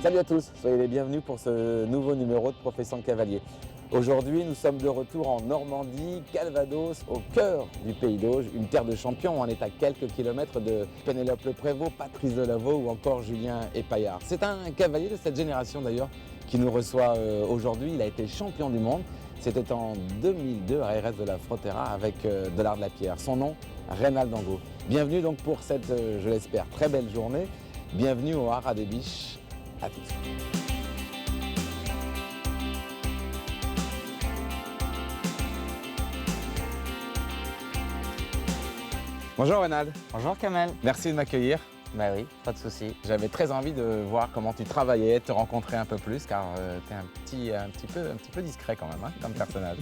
Salut à tous, soyez les bienvenus pour ce nouveau numéro de Profession Cavalier. Aujourd'hui, nous sommes de retour en Normandie, Calvados, au cœur du Pays d'Auge, une terre de champions. On est à quelques kilomètres de Pénélope Le Prévost, Patrice Delaveau ou encore Julien Epaillard. C'est un cavalier de cette génération d'ailleurs qui nous reçoit aujourd'hui. Il a été champion du monde. C'était en 2002 à RS de la Frontera avec Dollard de la Pierre. Son nom, Reynald Dango. Bienvenue donc pour cette, je l'espère, très belle journée. Bienvenue au Haras des Biches. À tous. Bonjour Reynald. Bonjour Kamel. Merci de m'accueillir. Bah oui, pas de souci. J'avais très envie de voir comment tu travaillais, de te rencontrer un peu plus, car tu es un petit peu discret quand même, hein, comme personnage.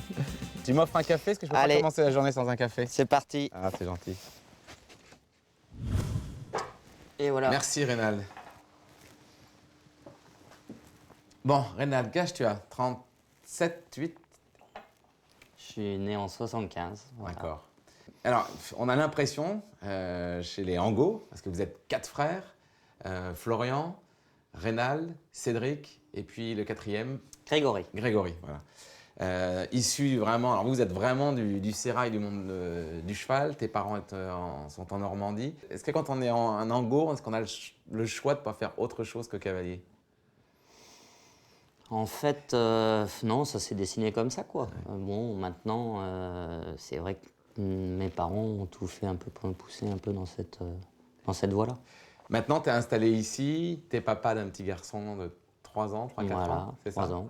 Tu m'offres un café, est-ce que je peux pas commencer la journée sans un café? C'est parti. Ah, c'est gentil. Et voilà. Merci Reynald. Bon, Reynald Gage, tu as 37, 8. Je suis né en 75. Voilà. D'accord. Alors, on a l'impression, chez les Angot, parce que vous êtes 4 frères, Florian, Reynald, Cédric, et puis le 4e, Grégory. Grégory, voilà. Issus vraiment, alors vous êtes vraiment du sérail du monde du cheval, tes parents sont en Normandie. Est-ce que quand on est en Angot, est-ce qu'on a le choix de ne pas faire autre chose que cavalier? En fait, non, ça s'est dessiné comme ça, quoi. Ouais. Bon, maintenant, c'est vrai que mes parents ont tout fait un peu pour me pousser un peu dans cette voie-là. Maintenant, tu es installé ici, tu es papa d'un petit garçon de 3 ans, 3-4 ans, c'est ça? 3 ans.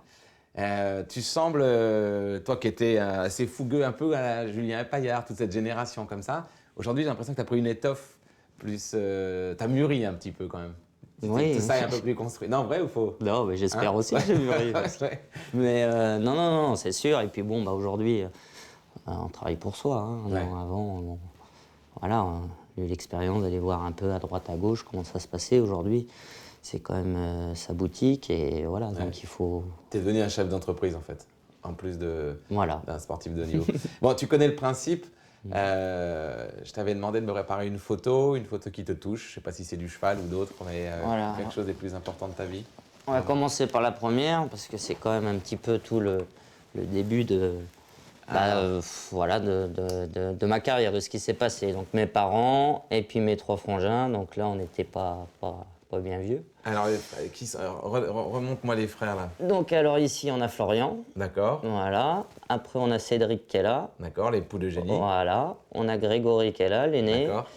Tu sembles, toi qui étais assez fougueux un peu à la Julien Epaillard, toute cette génération comme ça, aujourd'hui j'ai l'impression que tu as pris une étoffe plus... tu as mûri un petit peu quand même. Oui. Tout ça est un peu plus construit. Non, vrai ou faux? Non, mais j'espère aussi que j'ai mûri. Ouais. Mais non, c'est sûr. Et puis bon, bah, aujourd'hui, on travaille pour soi. Hein. Ouais. Non, avant, bon, voilà, j'ai eu l'expérience d'aller voir un peu à droite, à gauche comment ça se passait. Aujourd'hui, c'est quand même sa boutique et voilà, Ouais. donc il faut... Tu es devenu un chef d'entreprise en fait, en plus Voilà. d'un sportif de haut niveau. Bon, tu connais le principe. Je t'avais demandé de me préparer une photo qui te touche. Je ne sais pas si c'est du cheval ou d'autres, mais Voilà. quelque chose des plus importants de ta vie. On va commencer par la première parce que c'est quand même un petit peu tout le début voilà, de ma carrière, de ce qui s'est passé. Donc mes parents et puis mes 3 frangins. Donc là, on n'était pas bien vieux. Alors, remonte-moi les frères là. Donc alors ici, on a Florian. D'accord. Voilà. Après, on a Cédric qui est là. D'accord, l'époux d'Eugénie. Voilà. On a Grégory qui est là, l'aîné. D'accord.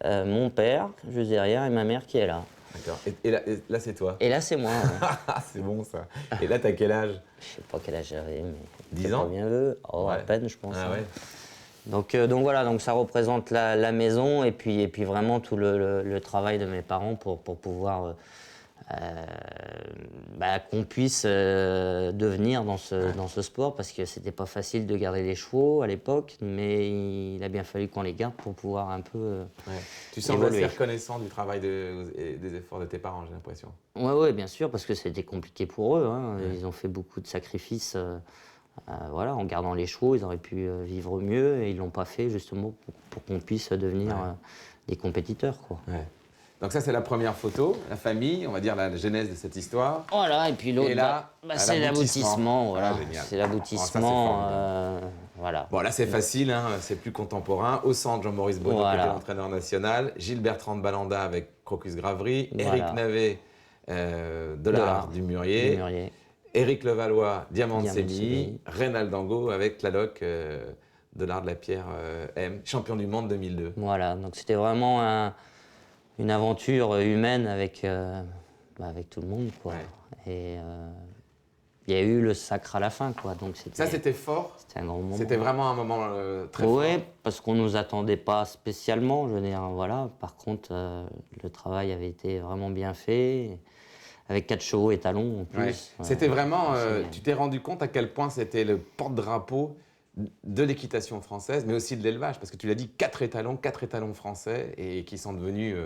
Mon père, juste derrière, et ma mère qui est là. D'accord. Et là c'est toi. Et là, c'est moi. Ouais. C'est bon ça. Et là, t'as quel âge? Je sais pas quel âge j'avais, mais... 10 ans? Pas bien vieux. Oh, Ouais. à peine, je pense. Ah ouais. Donc voilà, donc ça représente la maison et puis vraiment tout le travail de mes parents pour pouvoir qu'on puisse devenir dans ce sport, parce que c'était pas facile de garder les chevaux à l'époque, mais il a bien fallu qu'on les garde pour pouvoir un peu Ouais. Tu sembles évoluer. assez reconnaissant du travail et des efforts de tes parents, j'ai l'impression. Ouais, bien sûr, parce que c'était compliqué pour eux. Hein. Ouais. Ils ont fait beaucoup de sacrifices. Voilà, en gardant les chevaux, ils auraient pu vivre mieux et ils l'ont pas fait justement pour qu'on puisse devenir des compétiteurs, quoi. Ouais. Donc ça, c'est la première photo, la famille, on va dire la genèse de cette histoire. Voilà, et puis l'autre, Et là, c'est l'aboutissement. Voilà. Ah, génial. C'est l'aboutissement. Voilà. Bon, là, c'est facile, hein, c'est plus contemporain. Au centre, Jean-Maurice Baudot, Voilà. qui était l'entraîneur national. Gilles Bertrand de Balanda avec Crocus Gravery. Voilà. Éric Navet, Dollard du Murier. Éric Levallois, Diamant de Séville. Reynald Dango avec Tlaloc, Dollard de la Pierre M, champion du monde 2002. Voilà, donc c'était vraiment une aventure humaine avec tout le monde, quoi. Ouais. Et il y a eu le sacre à la fin, quoi. Donc Ça, c'était fort. C'était un grand moment. C'était vraiment un moment très fort. Oui, parce qu'on ne nous attendait pas spécialement, je veux dire, voilà. Par contre, le travail avait été vraiment bien fait, avec 4 chevaux étalons en plus. Ouais. C'était vraiment, tu t'es rendu compte à quel point c'était le porte-drapeau de l'équitation française, mais aussi de l'élevage, parce que tu l'as dit, 4 étalons français, et qui sont devenus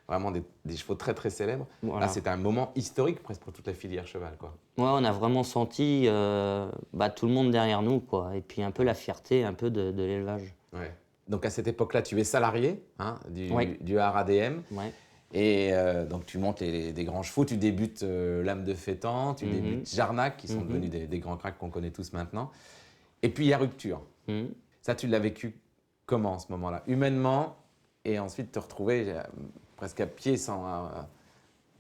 vraiment des chevaux très très célèbres. Voilà. Là, c'était un moment historique presque pour toute la filière cheval, quoi. Ouais, on a vraiment senti tout le monde derrière nous, quoi. Et puis un peu la fierté un peu de l'élevage. Ouais. Donc à cette époque-là, tu es salarié du Ouais. du ARADM. Ouais. Et donc tu montes des grands chevaux, tu débutes L'Âme de Fétan, tu débutes Jarnac, qui sont devenus des grands cracks qu'on connaît tous maintenant. Et puis il y a Rupture. Ça, tu l'as vécu comment, ce moment-là? Humainement, et ensuite te retrouver presque à pied sans...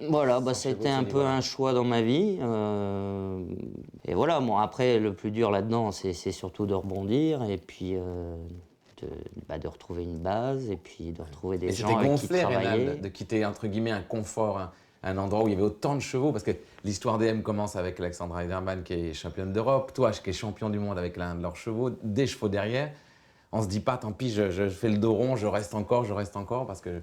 Voilà, bah, sans c'était chevaux, un ce peu niveau-là. un choix dans ma vie. Et voilà, bon, après, le plus dur là-dedans, c'est surtout de rebondir et puis de retrouver une base et puis de retrouver des Et gens c'était avec qui gonflé, travailler. Reynald, de quitter, entre guillemets, un confort, un endroit où il y avait autant de chevaux, parce que l'histoire DM commence avec Alexandra Heiderman, qui est championne d'Europe, toi, qui es champion du monde avec l'un de leurs chevaux, des chevaux derrière. On se dit pas, tant pis, je fais le dos rond, je reste encore, parce que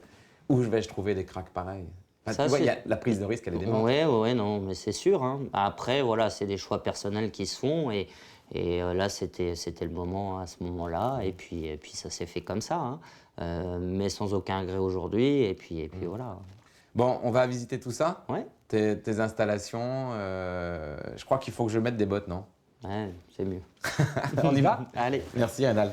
où je trouver des cracks pareils? Enfin, Ça, tu vois, c'est- la prise de risque, elle est démente. Ouais, non, mais c'est sûr, hein. Après, voilà, c'est des choix personnels qui se font et là, c'était le moment à ce moment-là et puis ça s'est fait comme ça, hein. Mais sans aucun regret aujourd'hui et puis voilà. Bon, on va visiter tout ça, Ouais, tes installations. Je crois qu'il faut que je mette des bottes, non? ouais, c'est mieux. On y va? Allez. Merci, Anal.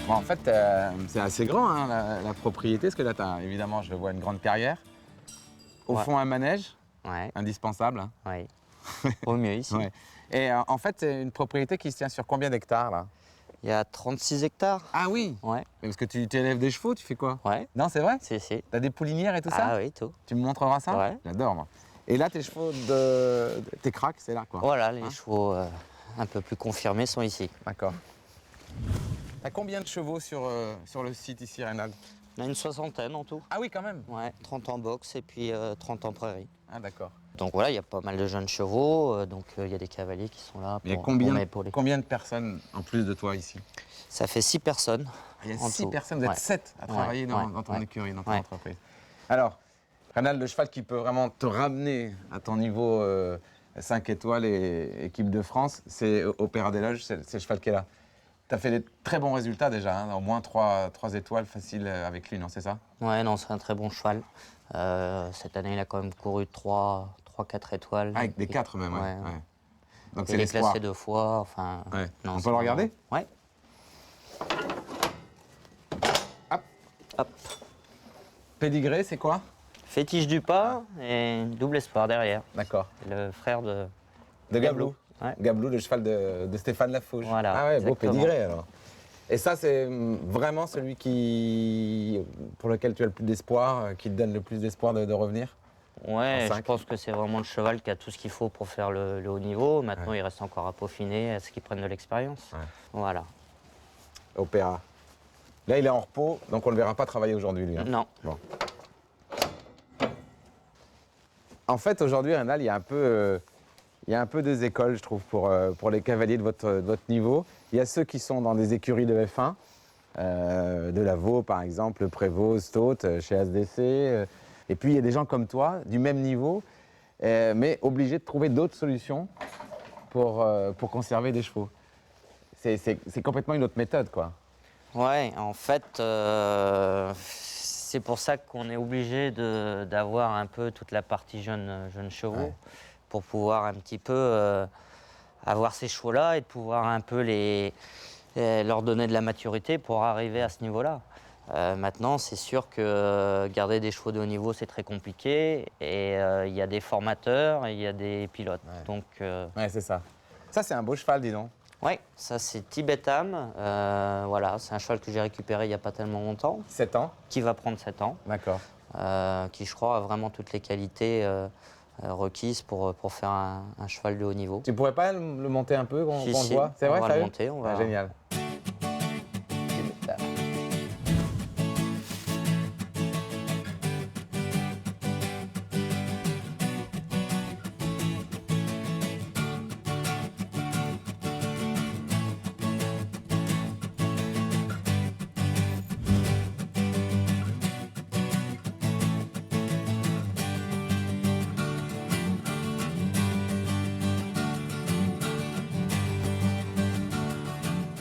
Bon, en fait, c'est assez grand, hein, la propriété, parce que là, évidemment, je vois une grande carrière. Au Ouais. fond, un manège, Ouais, indispensable, hein. ouais. Au mieux ici. Ouais. Et en fait, c'est une propriété qui se tient sur combien d'hectares, là? Il y a 36 hectares. Ah oui! Ouais, Mais parce que tu élèves des chevaux, tu fais quoi? ouais. Non, c'est vrai? Si. T'as des poulinières et tout ça? Ah oui, tout. Tu me montreras ça? Ouais. J'adore, moi. Et là, tes chevaux tes cracks, c'est là, quoi. Voilà, les Hein? chevaux un peu plus confirmés sont ici. D'accord. T'as combien de chevaux sur le site ici, Reynald? On a une soixantaine en tout. Ah oui, quand même. Ouais, 30 en boxe et puis 30 en prairie. Ah, d'accord. Donc voilà, il y a pas mal de jeunes chevaux, donc il y a des cavaliers qui sont là Il y a pour combien, m'épauler. combien de personnes en plus de toi ici? Ça fait 6 personnes. Il y a en 6 tout. personnes, vous êtes Ouais. 7 à travailler Ouais, dans ton ouais. écurie, dans ton Ouais. entreprise. Alors, Reynald, le cheval qui peut vraiment te ramener à ton niveau 5 étoiles et équipe de France, c'est Opéra des Loges, c'est le cheval qui est là. Tu as fait des très bons résultats déjà, hein, au moins 3 étoiles faciles avec lui, non, c'est ça? Ouais, non, c'est un très bon cheval. Cette année, il a quand même couru 3-4 étoiles. Ah, avec des Et- 4 même, ouais. ouais. Ouais. Donc Il c'est est l'espoir. classé 2 fois, enfin... Ouais. non, On c'est peut le vraiment- regarder? Ouais. Hop. Hop. Pédigré, c'est quoi? Fétiche du pas et double espoir derrière. D'accord. Le frère de... De Gablou. Ouais. Gablou, le cheval de Stéphane Lafouche. Voilà, Ah ouais, beau exactement. pédigré alors. Et ça, c'est vraiment celui pour lequel tu as le plus d'espoir, qui te donne le plus d'espoir de revenir? Ouais, En je cinq. pense que c'est vraiment le cheval qui a tout ce qu'il faut pour faire le haut niveau. Maintenant, Ouais. il reste encore à peaufiner, à ce qu'il prenne de l'expérience. Ouais. Voilà. Opéra. Là, il est en repos, donc on ne le verra pas travailler aujourd'hui, lui. Hein. Non. Bon. En fait, aujourd'hui, Reynald, il y a un peu deux écoles, je trouve, pour les cavaliers de votre niveau. Il y a ceux qui sont dans des écuries de F1, de la Vaux, par exemple, le Prévost, Stott, chez ASDC. Et puis, il y a des gens comme toi, du même niveau, mais obligés de trouver d'autres solutions pour conserver des chevaux. C'est complètement une autre méthode, quoi. Ouais, en fait, c'est pour ça qu'on est obligé d'avoir un peu toute la partie jeunes chevaux Ouais. pour pouvoir un petit peu avoir ces chevaux-là et de pouvoir un peu leur donner de la maturité pour arriver à ce niveau-là. Maintenant, c'est sûr que garder des chevaux de haut niveau, c'est très compliqué et il y a des formateurs et il y a des pilotes. Ouais. Donc, Ouais, c'est ça. Ça, c'est un beau cheval, dis donc. ouais, ça c'est Tibetam. Voilà, c'est un cheval que j'ai récupéré il n'y a pas tellement longtemps, 7 ans. qui va prendre 7 ans, D'accord. qui je crois a vraiment toutes les qualités requises pour faire un cheval de haut niveau. Tu pourrais pas le monter un peu, qu'on Si, qu'on si, le voit? C'est vrai, on va le sérieux? monter, on va- Ah, génial.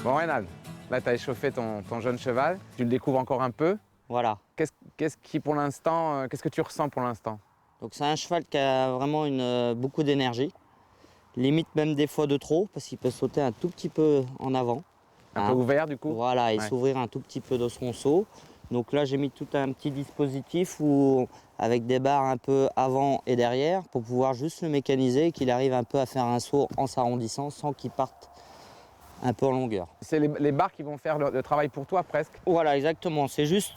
Bon, Reynald, là, tu as échauffé ton jeune cheval. Tu le découvres encore un peu. Voilà. Qu'est-ce qui, pour l'instant, qu'est-ce que tu ressens pour l'instant? Donc c'est un cheval qui a vraiment beaucoup d'énergie. Limite même des fois de trop, parce qu'il peut sauter un tout petit peu en avant. Un peu ouvert du coup. Voilà, et Ouais. s'ouvrir un tout petit peu dans son saut. Donc là, j'ai mis tout un petit dispositif avec des barres un peu avant et derrière pour pouvoir juste le mécaniser et qu'il arrive un peu à faire un saut en s'arrondissant sans qu'il parte un peu en longueur. C'est les barres qui vont faire le travail pour toi presque. Voilà, exactement. C'est juste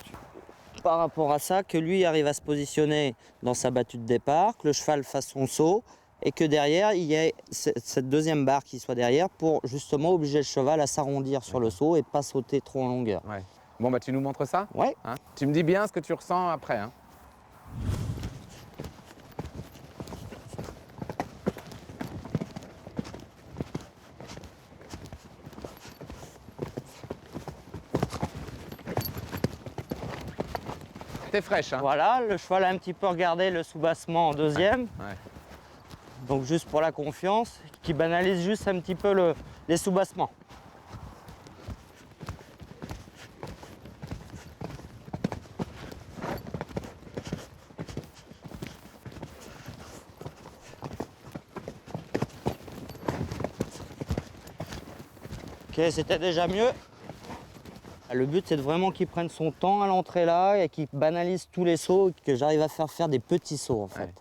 par rapport à ça que lui arrive à se positionner dans sa battue de départ, que le cheval fasse son saut et que derrière, il y ait cette deuxième barre qui soit derrière pour justement obliger le cheval à s'arrondir sur le saut et pas sauter trop en longueur. Ouais. Bon, bah tu nous montres ça? Ouais. Hein, tu me dis bien ce que tu ressens après. Hein. T'es fraîche, hein? Voilà, le cheval a un petit peu regardé le sous-bassement en deuxième. Ouais. Donc juste pour la confiance, qui banalise juste un petit peu les sous-bassements. Ok, c'était déjà mieux. Le but, c'est vraiment qu'il prenne son temps à l'entrée là et qu'il banalise tous les sauts, que j'arrive à faire des petits sauts en fait. Ouais.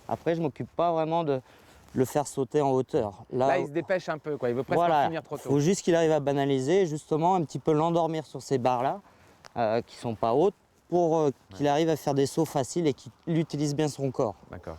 Après, je m'occupe pas vraiment de le faire sauter en hauteur. Là, il se dépêche un peu, quoi. Il veut presque voilà, finir trop il tôt. faut juste qu'il arrive à banaliser, justement un petit peu l'endormir sur ces barres là, qui sont pas hautes, pour qu'il arrive à faire des sauts faciles et qu'il utilise bien son corps. D'accord.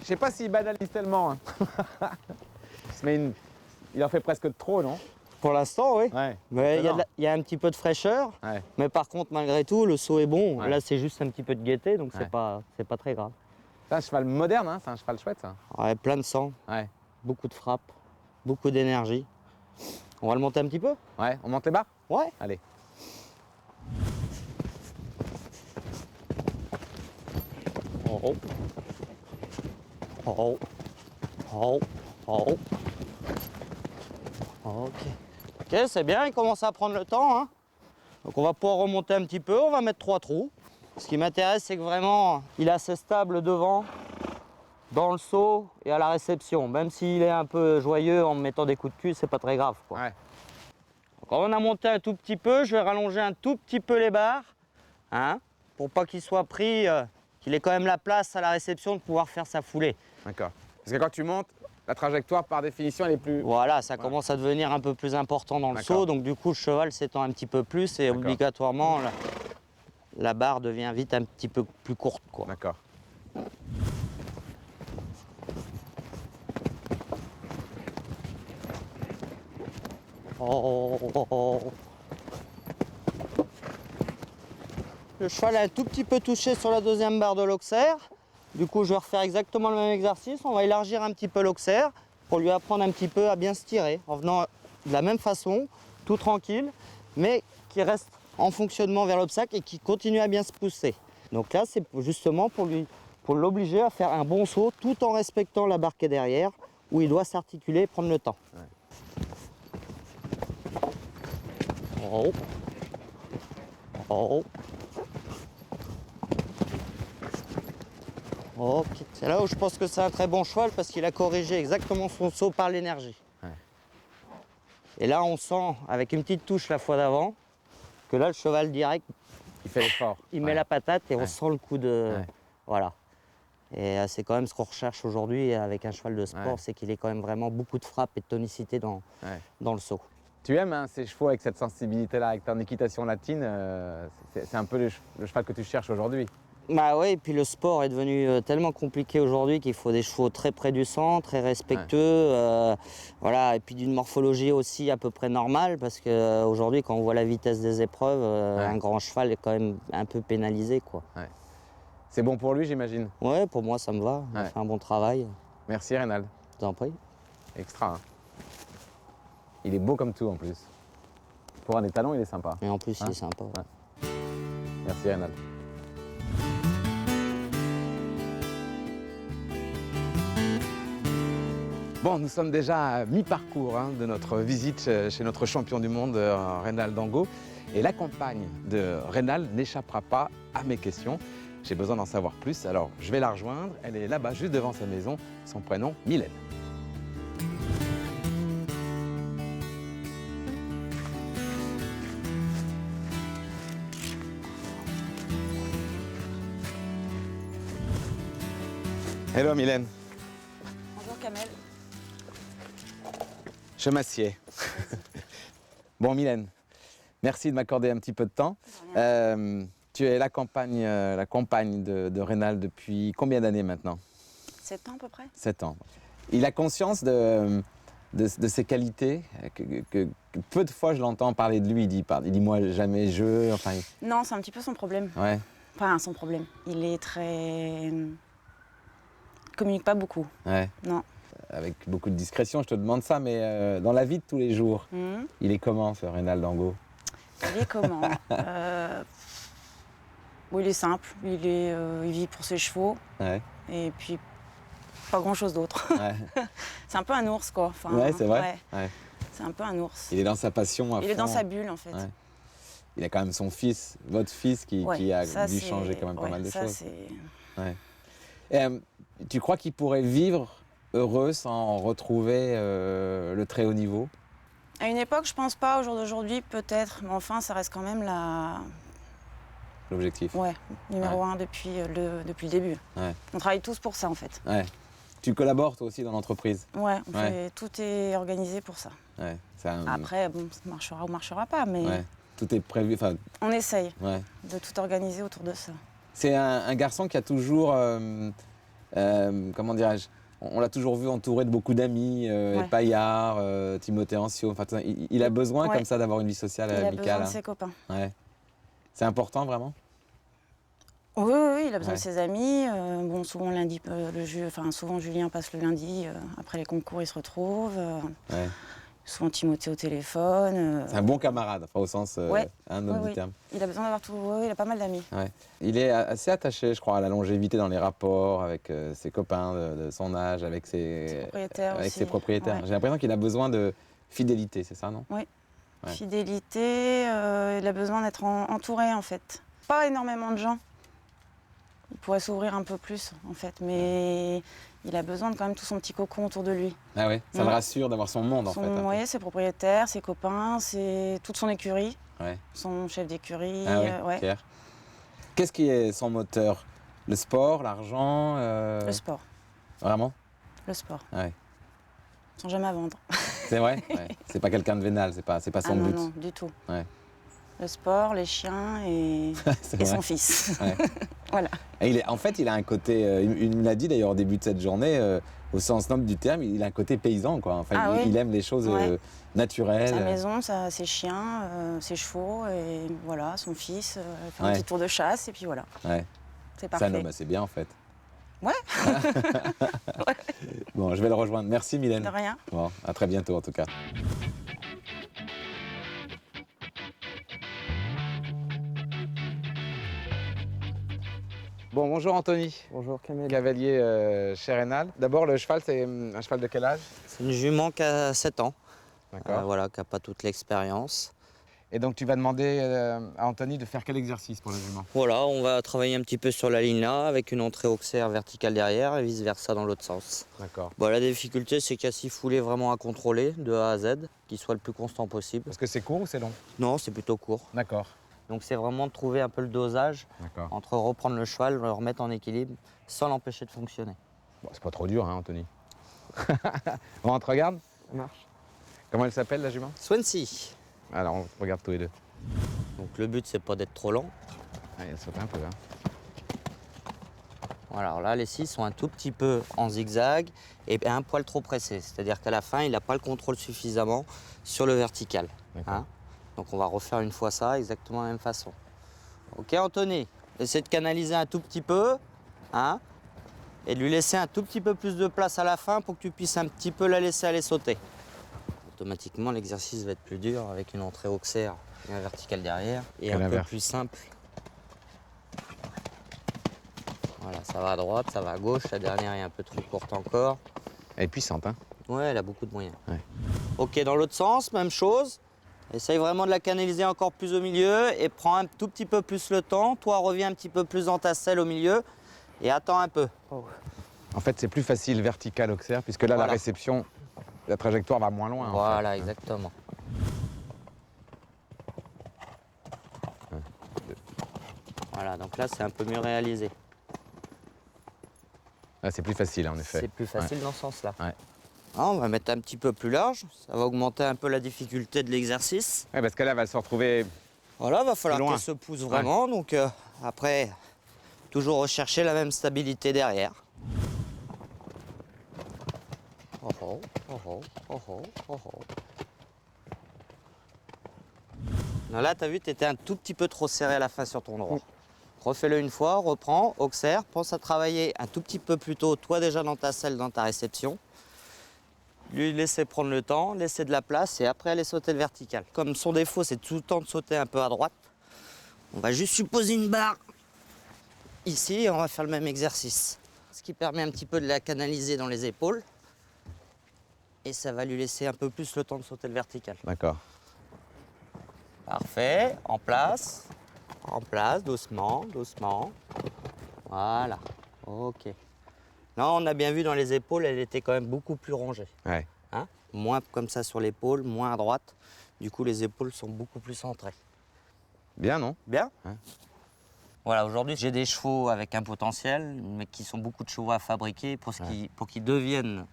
Je sais pas s'il banalise tellement. Hein. Il en fait presque trop, non? Pour l'instant, oui. Ouais. Mais Étonnant. il y a un petit peu de fraîcheur. Ouais. Mais par contre, malgré tout, le saut est bon. Ouais. Là, c'est juste un petit peu de gaieté, donc Ouais. c'est pas très grave. C'est un cheval moderne, hein, c'est un cheval chouette, ça. Ouais, plein de sang, Ouais. beaucoup de frappe, beaucoup d'énergie. On va le monter un petit peu? Ouais, on monte les barres? Ouais. Allez. Oh. Oh. Oh. Oh. Ok. Ok, c'est bien, il commence à prendre le temps. Hein. Donc on va pouvoir remonter un petit peu, on va mettre 3 trous. Ce qui m'intéresse, c'est que vraiment, il est assez stable devant, dans le saut et à la réception. Même s'il est un peu joyeux en me mettant des coups de cul, c'est pas très grave, quoi. Ouais. Quand on a monté un tout petit peu, je vais rallonger un tout petit peu les barres, hein, pour pas qu'il soit pris, qu'il ait quand même la place à la réception de pouvoir faire sa foulée. D'accord. Parce que quand tu montes, la trajectoire, par définition, elle est plus... Voilà, ça commence à devenir un peu plus important dans le D'accord. saut, donc du coup le cheval s'étend un petit peu plus et D'accord. obligatoirement la barre devient vite un petit peu plus courte, quoi. D'accord. Oh, oh, oh. Le cheval a un tout petit peu touché sur la deuxième barre de l'auxerre. Du coup, je vais refaire exactement le même exercice. On va élargir un petit peu l'auxerre pour lui apprendre un petit peu à bien se tirer en venant de la même façon, tout tranquille, mais qui reste en fonctionnement vers l'obstacle et qui continue à bien se pousser. Donc là, c'est justement pour l'obliger à faire un bon saut tout en respectant la barre qui est derrière, où il doit s'articuler et prendre le temps. Oh. Oh. Ok. C'est là où je pense que c'est un très bon cheval parce qu'il a corrigé exactement son saut par l'énergie. Ouais. Et là, on sent avec une petite touche la fois d'avant que là, le cheval direct, Il fait l'effort. il met la patate et on Ouais. sent le coup de... Ouais. Voilà. Et c'est quand même ce qu'on recherche aujourd'hui avec un cheval de sport, Ouais. c'est qu'il ait quand même vraiment beaucoup de frappe et de tonicité dans le saut. Tu aimes hein, ces chevaux avec cette sensibilité-là, avec ton équitation latine, c'est un peu le cheval que tu cherches aujourd'hui. Bah oui, et puis le sport est devenu tellement compliqué aujourd'hui qu'il faut des chevaux très près du sang, très respectueux, voilà, et puis d'une morphologie aussi à peu près normale, parce qu'aujourd'hui, quand on voit la vitesse des épreuves, un grand cheval est quand même un peu pénalisé, quoi. Ouais. C'est bon pour lui, j'imagine. Ouais, pour moi, ça me va. Il a Ouais. fait un bon travail. Merci, Reynald. Je vous en prie. Extra. Hein. Il est beau comme tout, en plus. Pour un étalon, il est sympa. Et en plus, il Hein. est sympa. Ouais. Merci, Reynald. Bon, nous sommes déjà à mi-parcours de notre visite chez notre champion du monde, Reynald Dango. Et la compagne de Reynald n'échappera pas à mes questions. J'ai besoin d'en savoir plus, alors je vais la rejoindre. Elle est là-bas, juste devant sa maison. Son prénom, Mylène. Hello Mylène. Bonjour Kamel. Je m'assieds. Bon Mylène, merci de m'accorder un petit peu de temps. Tu es la compagne de Reynald depuis combien d'années maintenant? 7 ans à peu près. 7 ans. Il a conscience de ses qualités, que peu de fois je l'entends parler de lui, il dit moi jamais je, enfin... Non, c'est un petit peu son problème. Ouais, Enfin, son problème. Il est très... Il communique pas beaucoup. ouais. Non. Avec beaucoup de discrétion, je te demande ça, mais dans la vie de tous les jours, Mhm. il est comment ce Reynald Dango? Il est comment Bon, il est simple. Il vit pour ses chevaux. Ouais, Et puis, pas grand-chose d'autre. ouais. C'est un peu un ours, quoi. Enfin, Ouais, c'est vrai. ouais, Ouais. c'est un peu un ours. Il est dans sa passion à Il est fond. dans sa bulle, en fait. Ouais. Il a quand même son fils, votre fils, qui Ouais, a ça, dû c'est- changer quand même pas ouais, mal de ça, choses. c'est- Ouais. Et, tu crois qu'il pourrait vivre heureux sans retrouver le très haut niveau? À une époque, je pense pas. Au jour d'aujourd'hui, peut-être. Mais enfin, ça reste quand même L'objectif. Ouais, numéro 1 depuis le début. Ouais. On travaille tous pour ça, en fait. Ouais. Tu collabores toi aussi dans l'entreprise? Ouais, Ouais. tout est organisé pour ça. Ouais. C'est un- Après, bon, ça marchera ou marchera pas, mais ouais. Tout est prévu. Enfin, on essaye ouais. de tout organiser autour de ça. C'est un garçon qui a toujours, comment dirais-je, on l'a toujours vu entouré de beaucoup d'amis, Ouais. Paillard, Timothée Ancio. Enfin, il a besoin Ouais. comme ça d'avoir une vie sociale Il a amicale. besoin de Hein. ses copains. Ouais. C'est important vraiment? Oui, oui, oui, il a besoin Ouais. de ses amis. Bon, souvent lundi, souvent Julien passe le lundi. Après les concours, ils se retrouvent. Ouais. Souvent Timothée au téléphone. C'est un bon camarade, enfin, au sens Ouais. noble Oui, du terme. Il a besoin d'avoir tout. Oui, il a pas mal d'amis. Ouais. Il est assez attaché, je crois, à la longévité dans les rapports avec ses copains de son âge, avec ses Propriétaires avec aussi. ses propriétaires. Ouais. J'ai l'impression qu'il a besoin de fidélité, c'est ça, non? Ouais. Fidélité, il a besoin d'être entouré, en fait. Pas énormément de gens. Il pourrait s'ouvrir un peu plus, en fait, mais il a besoin de quand même tout son petit cocon autour de lui. Ah oui, ça le rassure d'avoir son monde, en fait. un peu. Ouais, ses propriétaires, ses copains, toute son écurie, Ouais. son chef d'écurie. Ah oui, Ouais. Pierre. Qu'est-ce qui est son moteur? Le sport, l'argent Le sport, Vraiment? le sport, Ouais. sans jamais vendre. C'est vrai? Ouais. C'est pas quelqu'un de vénal, c'est pas Ah son non, but. non, du tout. Ouais. Le sport, les chiens et, C'est et vrai. son fils. Ouais. Voilà. Et en fait, il a un côté, il me l'a dit d'ailleurs au début de cette journée, au sens noble du terme, il a un côté paysan, quoi. Enfin, Ah il oui. aime les choses Ouais. naturelles. Sa maison, ses chiens, ses chevaux et voilà, son fils, fait un Ouais. petit tour de chasse et puis voilà, Ouais. c'est C'est parfait. un homme assez bien, en fait. Ouais. Bon, je vais le rejoindre. Merci, Mylène. De rien. Bon, à très bientôt, en tout cas. Bon, bonjour Anthony, Bonjour Kamel. cavalier chez Reynald. D'abord, le cheval, c'est un cheval de quel âge? C'est une jument qui a 7 ans, D'accord. voilà, qui n'a pas toute l'expérience. Et donc, tu vas demander à Anthony de faire quel exercice pour la jument? Voilà, on va travailler un petit peu sur la ligne là, avec une entrée auxerre verticale derrière et vice-versa dans l'autre sens. D'accord. Bon, la difficulté, c'est qu'il y a 6 foulées vraiment à contrôler, de A à Z, qui soit le plus constant possible. Parce que c'est court ou c'est long? Non, c'est plutôt court. D'accord. Donc c'est vraiment de trouver un peu le dosage D'accord. entre reprendre le cheval, le remettre en équilibre, sans l'empêcher de fonctionner. Bon, c'est pas trop dur, hein, Anthony. On te regarde? Ça marche. Comment elle s'appelle, la jument? Swansea. Alors, on regarde tous les deux. Donc le but, c'est pas d'être trop lent. Ouais, elle saute un peu, hein. Voilà, alors là, les 6 sont un tout petit peu en zigzag et un poil trop pressé. C'est-à-dire qu'à la fin, il n'a pas le contrôle suffisamment sur le vertical. D'accord. Hein. Donc on va refaire une fois ça, exactement de la même façon. Ok, Anthony, essaie de canaliser un tout petit peu, hein, et de lui laisser un tout petit peu plus de place à la fin pour que tu puisses un petit peu la laisser aller sauter. Automatiquement, l'exercice va être plus dur avec une entrée auxerre et un vertical derrière, et Que un peu l'inverse. plus simple. Voilà, ça va à droite, ça va à gauche, la dernière est un peu trop courte encore. Elle est puissante, hein? Ouais, elle a beaucoup de moyens. Ouais. Ok, dans l'autre sens, même chose. Essaye vraiment de la canaliser encore plus au milieu et prends un tout petit peu plus le temps. Toi, reviens un petit peu plus dans ta selle au milieu et attends un peu. En fait, c'est plus facile vertical Auxerre, puisque là, Voilà. la réception, la trajectoire va moins loin. Voilà, en fait. exactement. Voilà, donc là, c'est un peu mieux réalisé. Là, c'est plus facile, en effet. C'est plus facile dans ce sens-là. Ouais. Ah, on va mettre un petit peu plus large. Ça va augmenter un peu la difficulté de l'exercice. Ouais, parce que là, elle va se retrouver. Voilà, va falloir loin. qu'elle se pousse vraiment. Donc après, toujours rechercher la même stabilité derrière. Oh oh, oh oh, oh oh, oh oh. Non, là, tu as vu, tu étais un tout petit peu trop serré à la fin sur ton droit. Refais-le une fois, reprends, Auxerre, pense à travailler un tout petit peu plus tôt, toi déjà dans ta selle, dans ta réception. Lui laisser prendre le temps, laisser de la place et après aller sauter le vertical. Comme son défaut, c'est tout le temps de sauter un peu à droite, on va juste supposer une barre ici et on va faire le même exercice. Ce qui permet un petit peu de la canaliser dans les épaules et ça va lui laisser un peu plus le temps de sauter le vertical. D'accord. Parfait, en place, doucement, doucement. Voilà, ok. Là, on a bien vu dans les épaules, elle était quand même beaucoup plus rongée. Ouais. Hein, moins comme ça sur l'épaule, moins à droite. Du coup, les épaules sont beaucoup plus centrées. Bien, non? Bien. Ouais. Voilà, aujourd'hui, j'ai des chevaux avec un potentiel, mais qui sont beaucoup de chevaux à fabriquer pour qu'ils deviennent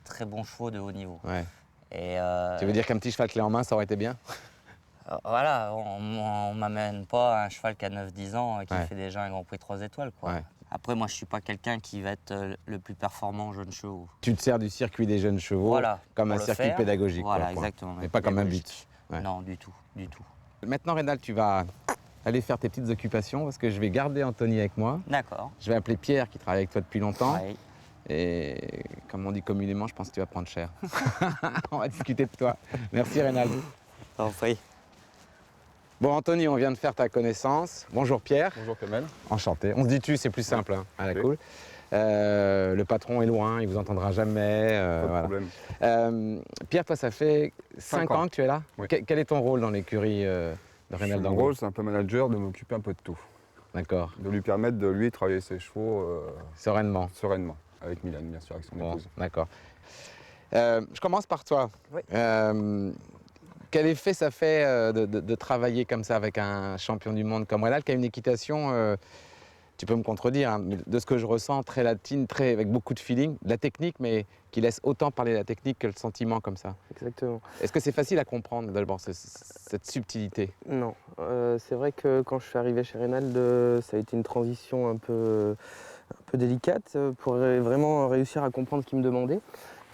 très bons chevaux de haut niveau. Ouais. Et, Tu veux dire qu'un petit cheval clé en main, ça aurait été bien? voilà, on m'amène pas un cheval qui a 9-10 ans et qui Ouais. fait déjà un Grand Prix 3 étoiles, quoi. Ouais. Après, moi, je suis pas quelqu'un qui va être le plus performant aux jeunes chevaux. Tu te sers du circuit des jeunes chevaux Voilà, comme pour un le circuit faire. pédagogique. Voilà, quoi, exactement. Mais pas comme un pédagogique. but. Ouais. Non, du tout, du tout. Maintenant, Rénal, tu vas aller faire tes petites occupations parce que je vais garder Anthony avec moi. D'accord. Je vais appeler Pierre qui travaille avec toi depuis longtemps. Ouais. Et comme on dit communément, je pense que tu vas prendre cher. On va discuter de toi. Merci Rénal. T'en prie. Bon Anthony, on vient de faire ta connaissance. Bonjour Pierre. Bonjour Kamel. Enchanté. On se dit tu, c'est plus simple. Hein. Ah, Ok. cool. Le patron est loin, il vous entendra jamais. Pas de voilà. problème. Pierre, toi, ça fait 5 ans que tu es là. Oui. Quel est ton rôle dans l'écurie de Rénal Mon Dango? rôle, c'est un peu manager, de m'occuper un peu de tout. D'accord. De lui permettre de lui travailler ses chevaux Sereinement. sereinement. Avec Milan, bien sûr, avec son Bon, épouse. d'accord. Je commence par toi. Oui. Quel effet ça fait de travailler comme ça avec un champion du monde comme Rénal, qui a une équitation, tu peux me contredire, hein, mais de ce que je ressens, très latine, avec beaucoup de feeling, de la technique, mais qui laisse autant parler la technique que le sentiment comme ça. Exactement. Est-ce que c'est facile à comprendre d'abord cette subtilité? Non, c'est vrai que quand je suis arrivé chez Reynald, ça a été une transition un peu délicate pour vraiment réussir à comprendre ce qu'il me demandait.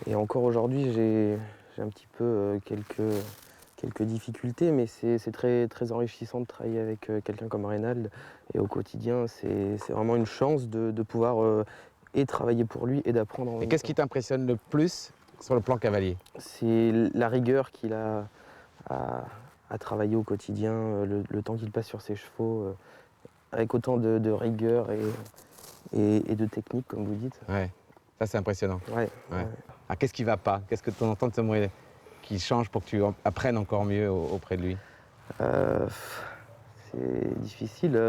Et encore aujourd'hui, j'ai un petit peu quelques difficultés, mais c'est très, très enrichissant de travailler avec quelqu'un comme Reynald. Et au quotidien, c'est vraiment une chance de pouvoir et travailler pour lui et d'apprendre en Et même qu'est-ce temps. qui t'impressionne le plus sur le plan cavalier? C'est la rigueur qu'il a à travailler au quotidien, le temps qu'il passe sur ses chevaux, avec autant de rigueur et de technique, comme vous dites. Ouais, ça c'est impressionnant. Ouais, Ouais. ouais. Ah, qu'est-ce qui va pas? Qu'est-ce que de temps en temps tu aimerais qu'il change pour que tu apprennes encore mieux auprès de lui? C'est difficile.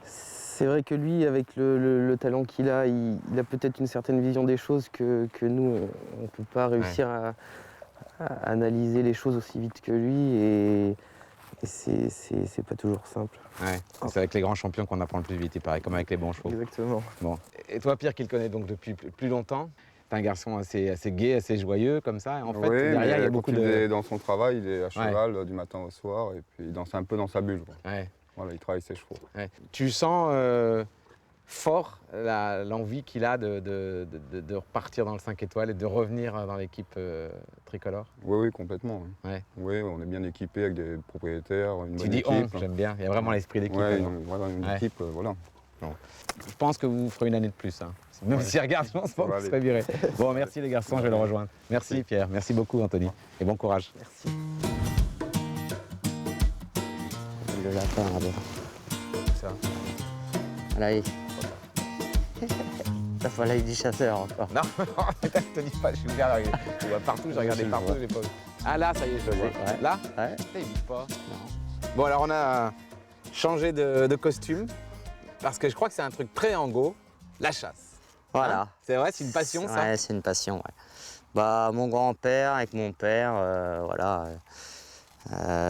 C'est vrai que lui, avec le talent qu'il a, il a peut-être une certaine vision des choses que nous, on ne peut pas réussir à analyser les choses aussi vite que lui. Et c'est pas toujours simple. Ouais, c'est avec les grands champions qu'on apprend le plus vite, il paraît, comme avec les bons chevaux. Exactement. Bon. Et toi, Pierre, qui le connaît donc depuis plus longtemps, t'es un garçon assez gai, assez joyeux comme ça. En fait, Oui, derrière, mais il y a quand beaucoup il de... est dans son travail, il est à cheval du matin au soir et puis il danse un peu dans sa bulle. Quoi. Ouais, Voilà, il travaille ses chevaux. ouais. Tu sens fort l'envie qu'il a de repartir dans le 5 étoiles et de revenir dans l'équipe tricolore? Oui, oui, complètement. Oui. Ouais. Oui, on est bien équipé avec des propriétaires, une Tu bonne dis équipe. j'aime bien, il y a vraiment l'esprit d'équipe. Ouais, là-dedans. voilà, une Ouais. équipe, voilà. Je pense que vous ferez une année de plus. Hein. Même si un garçon, je pense que vous serez viré. Bon, merci les garçons, je vais le rejoindre. Merci Pierre, merci beaucoup Anthony. Et bon courage. Merci. Le lapin, là-bas. Ça. Allez. T'as pas l'œil du chasseur encore. Non, je te dis pas, je suis ouvert. Je vois partout, j'ai regardé je le partout, vois. je l'ai pas vu. Ah là, ça y est, je le vois. Ouais. Là Ouais. Putain, il bouge pas. Non. Bon, alors on a changé de costume parce que je crois que c'est un truc très Ango, la chasse. Voilà. Hein, c'est vrai, c'est une passion ça. Ouais, c'est une passion, ouais. Bah, mon grand-père avec mon père, voilà,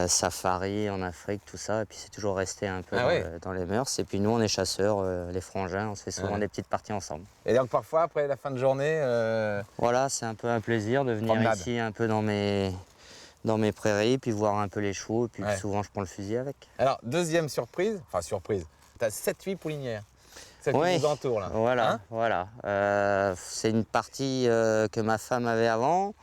safari en Afrique, tout ça, et puis c'est toujours resté un peu Ah ouais. dans les mœurs. Et puis nous, on est chasseurs, les frangins, on se fait souvent Ouais. des petites parties ensemble. Et donc parfois, après la fin de journée, Voilà, c'est un peu un plaisir de venir Promenade. ici, un peu dans mes prairies, puis voir un peu les chevaux, et puis Ouais. souvent je prends le fusil avec. alors deuxième surprise, enfin surprise, t'as 7-8 poulinières, celles Ouais. qui nous entourent là. Voilà, Hein voilà. C'est une partie que ma femme avait avant.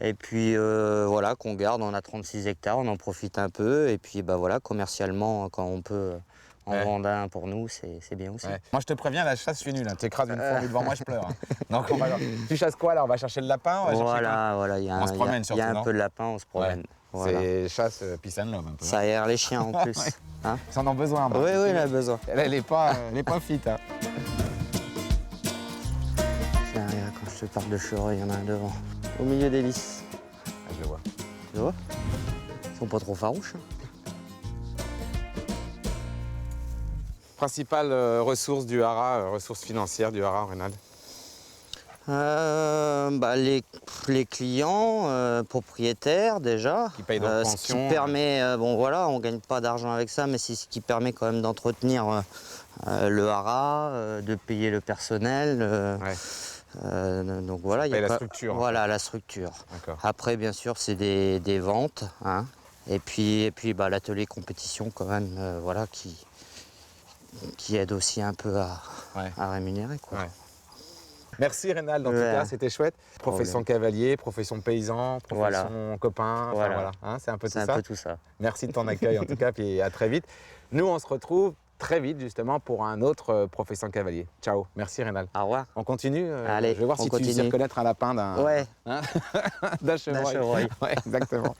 Et puis voilà, qu'on garde, on a 36 hectares, on en profite un peu. Et puis bah voilà, commercialement, quand on peut en Ouais. vendre un pour nous, c'est bien aussi. Ouais. Moi je te préviens, la chasse je suis nul, hein. Tu écrases une fourmi devant moi, je pleure. Hein. Donc on va... Tu chasses quoi là? On va chercher le lapin, on va chercher quoi? Voilà, il y a On se promène il y surtout, a un non peu de lapin, on se promène. Voilà. C'est chasse peace and love un peu. Ça aère les chiens en plus. Ouais. Hein, Ils en ont besoin. oui, il a besoin. Elle est pas fit. Hein. Tiens, regarde, quand je te parle de chevreuil, il y en a un devant. Au milieu des lys. Ah, je le vois. Tu vois? Ils sont pas trop farouches. Hein. Principale ressource du haras, ressource financière du haras, Reynald. Bah, les clients, propriétaires déjà. Qui payent donc Ce pension. qui permet, bon voilà, on gagne pas d'argent avec ça, mais c'est ce qui permet quand même d'entretenir le haras, de payer le personnel. Ouais. Donc voilà, il y a la pas- structure. en Voilà la structure. fait. D'accord. Après, bien sûr, c'est des ventes, hein. Et puis bah, l'atelier compétition quand même, voilà, qui aide aussi un peu Ouais. à rémunérer, quoi. Ouais. Merci Reynald, en tout Ouais. cas, c'était chouette. Profession cavalier, profession paysan, profession Voilà. copain, enfin, Voilà. voilà. Hein, c'est un peu tout C'est un ça. peu tout ça. Merci de ton accueil en tout cas, puis à très vite. Nous, on se retrouve très vite justement pour un autre profession cavalier. Ciao, merci Reynald. Au revoir. On continue Allez, je vais voir on si tu sais continue. reconnaître un lapin d'un Ouais. d'un chevreuil. chevreuil. Ouais, exactement.